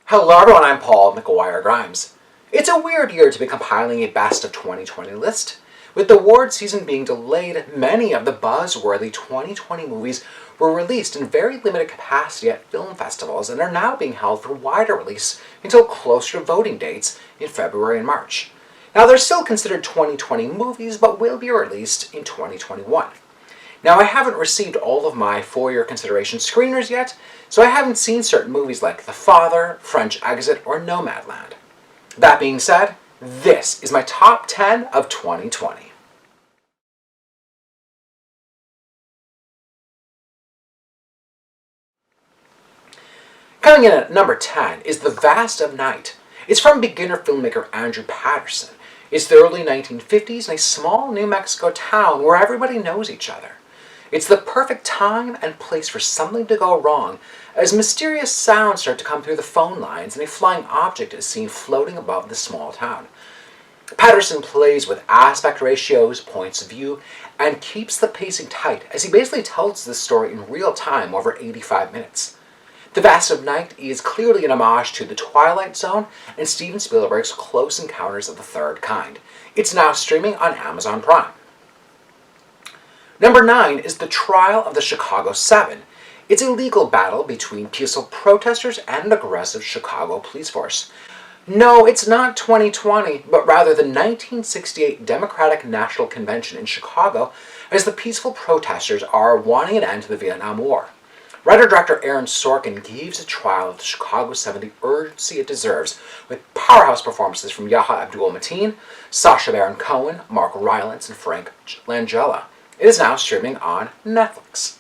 Hello everyone, I'm Paul McGuire Grimes. It's a weird year to be compiling a best of 2020 list. With the award season being delayed, many of the buzzworthy 2020 movies were released in very limited capacity at film festivals and are now being held for wider release until closer to voting dates in February and March. Now they're still considered 2020 movies, but will be released in 2021. Now, I haven't received all of my for-your consideration screeners yet, so I haven't seen certain movies like The Father, French Exit, or Nomadland. That being said, this is my top 10 of 2020. Coming in at number 10 is The Vast of Night. It's from beginner filmmaker Andrew Patterson. It's the early 1950s in a small New Mexico town where everybody knows each other. It's the perfect time and place for something to go wrong as mysterious sounds start to come through the phone lines and a flying object is seen floating above the small town. Patterson plays with aspect ratios, points of view, and keeps the pacing tight as he basically tells this story in real time over 85 minutes. The Vast of Night is clearly an homage to The Twilight Zone and Steven Spielberg's Close Encounters of the Third Kind. It's now streaming on Amazon Prime. Number 9 is The Trial of the Chicago 7. It's a legal battle between peaceful protesters and an aggressive Chicago police force. No, it's not 2020, but rather the 1968 Democratic National Convention in Chicago, as the peaceful protesters are wanting an end to the Vietnam War. Writer-director Aaron Sorkin gives The Trial of the Chicago 7 the urgency it deserves, with powerhouse performances from Yahya Abdul-Mateen, Sacha Baron Cohen, Mark Rylance, and Frank Langella. It is now streaming on Netflix.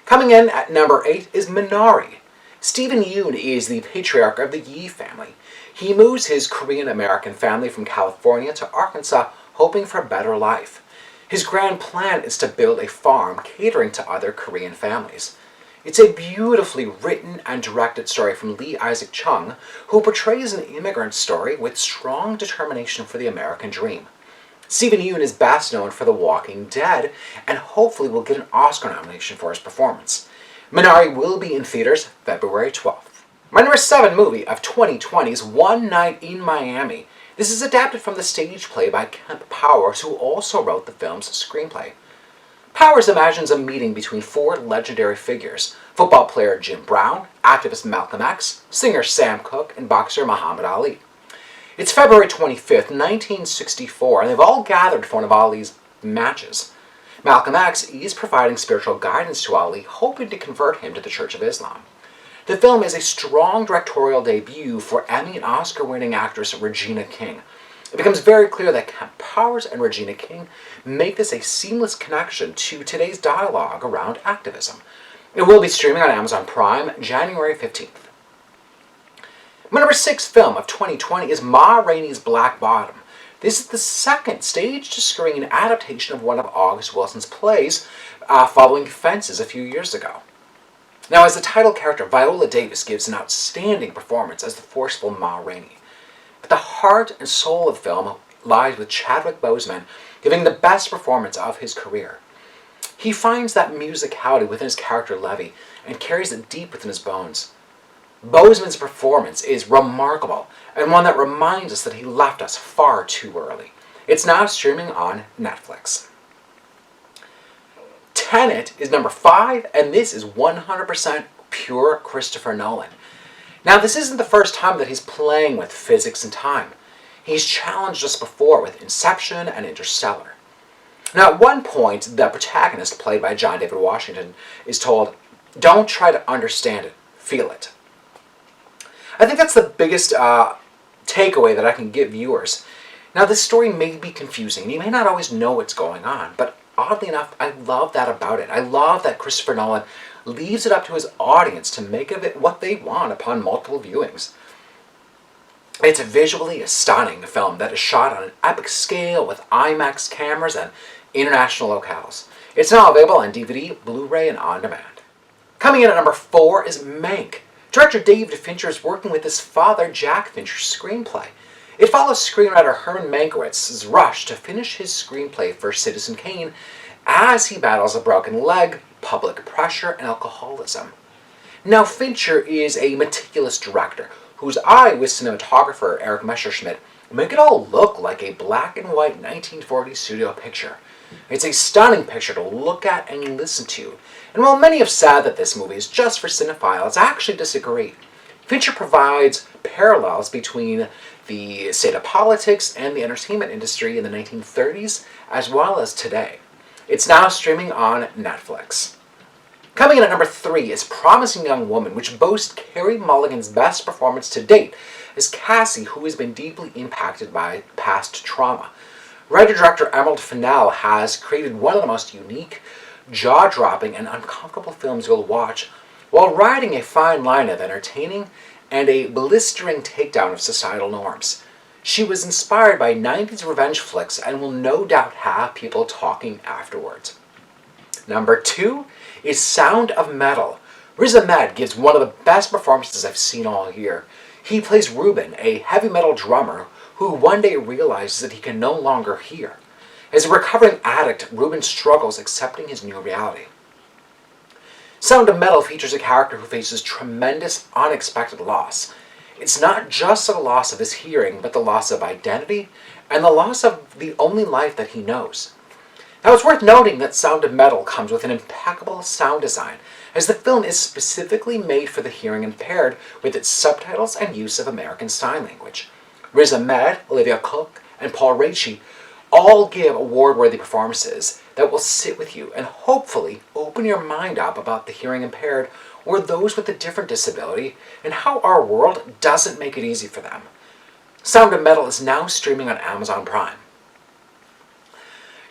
Coming in at number 8 is Minari. Stephen Yoon is the patriarch of the Yi family. He moves his Korean-American family from California to Arkansas, hoping for a better life. His grand plan is to build a farm catering to other Korean families. It's a beautifully written and directed story from Lee Isaac Chung, who portrays an immigrant story with strong determination for the American dream. Stephen Yeun is best known for The Walking Dead, and hopefully will get an Oscar nomination for his performance. Minari will be in theaters February 12th. My number 7 movie of 2020 is One Night in Miami. This is adapted from the stage play by Kemp Powers, who also wrote the film's screenplay. Powers imagines a meeting between 4 legendary figures: football player Jim Brown, activist Malcolm X, singer Sam Cooke, and boxer Muhammad Ali. It's February 25th, 1964, and they've all gathered for one of Ali's matches. Malcolm X is providing spiritual guidance to Ali, hoping to convert him to the Church of Islam. The film is a strong directorial debut for Emmy and Oscar-winning actress Regina King. It becomes very clear that Kemp Powers and Regina King make this a seamless connection to today's dialogue around activism. It will be streaming on Amazon Prime January 15th. My number 6 film of 2020 is Ma Rainey's Black Bottom. This is the second stage-to-screen adaptation of one of August Wilson's plays following Fences a few years ago. Now, as the title character, Viola Davis gives an outstanding performance as the forceful Ma Rainey. But the heart and soul of the film lies with Chadwick Boseman giving the best performance of his career. He finds that musicality within his character Levy and carries it deep within his bones. Boseman's performance is remarkable, and one that reminds us that he left us far too early. It's now streaming on Netflix. Tenet is number 5, and this is 100% pure Christopher Nolan. Now, this isn't the first time that he's playing with physics and time. He's challenged us before with Inception and Interstellar. Now, at one point, the protagonist, played by John David Washington, is told, "Don't try to understand it, feel it." I think that's the biggest takeaway that I can give viewers. Now, this story may be confusing, and you may not always know what's going on, but oddly enough, I love that about it. I love that Christopher Nolan leaves it up to his audience to make of it what they want upon multiple viewings. It's visually a stunning film that is shot on an epic scale with IMAX cameras and international locales. It's now available on DVD, Blu-ray, and on demand. Coming in at number 4 is Mank. Director David Fincher is working with his father, Jack Fincher's screenplay. It follows screenwriter Herman Mankiewicz's rush to finish his screenplay for Citizen Kane as he battles a broken leg, public pressure, and alcoholism. Now, Fincher is a meticulous director whose eye with cinematographer Eric Messerschmidt make it all look like a black and white 1940s studio picture. It's a stunning picture to look at and listen to, and while many have said that this movie is just for cinephiles, I actually disagree. Fincher provides parallels between the state of politics and the entertainment industry in the 1930s as well as today. It's now streaming on Netflix. Coming in at number 3 is Promising Young Woman, which boasts Carey Mulligan's best performance to date as Cassie, who has been deeply impacted by past trauma. Writer-director Emerald Fennell has created one of the most unique, jaw-dropping, and uncomfortable films you'll watch while riding a fine line of entertaining and a blistering takedown of societal norms. She was inspired by 90s revenge flicks and will no doubt have people talking afterwards. Number 2 is Sound of Metal. Riz Ahmed gives one of the best performances I've seen all year. He plays Ruben, a heavy metal drummer who one day realizes that he can no longer hear. As a recovering addict, Ruben struggles accepting his new reality. Sound of Metal features a character who faces tremendous, unexpected loss. It's not just the loss of his hearing, but the loss of identity and the loss of the only life that he knows. Now, it's worth noting that Sound of Metal comes with an impeccable sound design, as the film is specifically made for the hearing impaired with its subtitles and use of American Sign Language. Riz Ahmed, Olivia Cook, and Paul Raci all give award-worthy performances that will sit with you and hopefully open your mind up about the hearing impaired or those with a different disability and how our world doesn't make it easy for them. Sound of Metal is now streaming on Amazon Prime.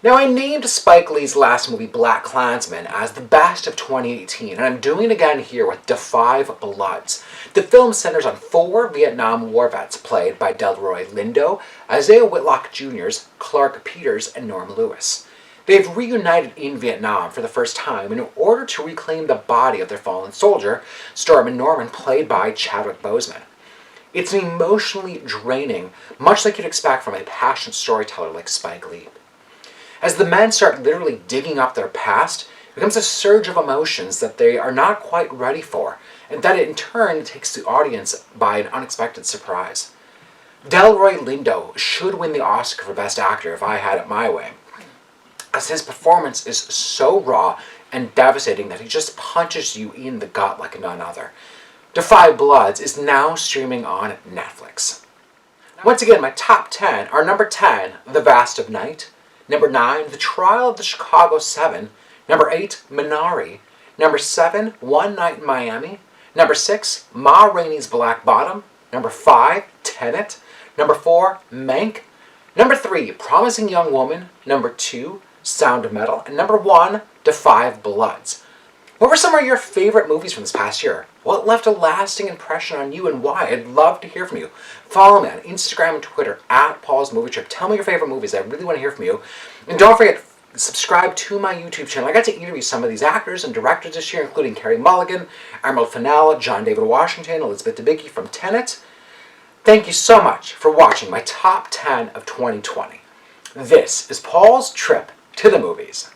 Now, I named Spike Lee's last movie, BlacKkKlansman, as the best of 2018, and I'm doing it again here with Da 5 Bloods. The film centers on 4 Vietnam War vets played by Delroy Lindo, Isaiah Whitlock Jr.'s Clark Peters, and Norm Lewis. They've reunited in Vietnam for the first time in order to reclaim the body of their fallen soldier, Stormin Norman, played by Chadwick Boseman. It's an emotionally draining, much like you'd expect from a passionate storyteller like Spike Lee. As the men start literally digging up their past, it becomes a surge of emotions that they are not quite ready for, and that in turn takes the audience by an unexpected surprise. Delroy Lindo should win the Oscar for Best Actor if I had it my way, as his performance is so raw and devastating that he just punches you in the gut like none other. Da 5 Bloods is now streaming on Netflix. Once again, my top 10 are number 10, The Vast of Night, number 9, The Trial of the Chicago 7, number 8, Minari, number 7, One Night in Miami, number 6, Ma Rainey's Black Bottom, number 5, Tenet, number 4, Mank, number 3, Promising Young Woman, number 2, Sound of Metal, and number 1, Da 5 Bloods. What were some of your favorite movies from this past year? What left a lasting impression on you and why? I'd love to hear from you. Follow me on Instagram and Twitter at Paul's Movie Trip. Tell me your favorite movies. I really want to hear from you. And don't forget, subscribe to my YouTube channel. I got to interview some of these actors and directors this year, including Carey Mulligan, Emerald Fennell, John David Washington, Elizabeth Debicki from Tenet. Thank you so much for watching my top 10 of 2020. This is Paul's Trip to the Movies.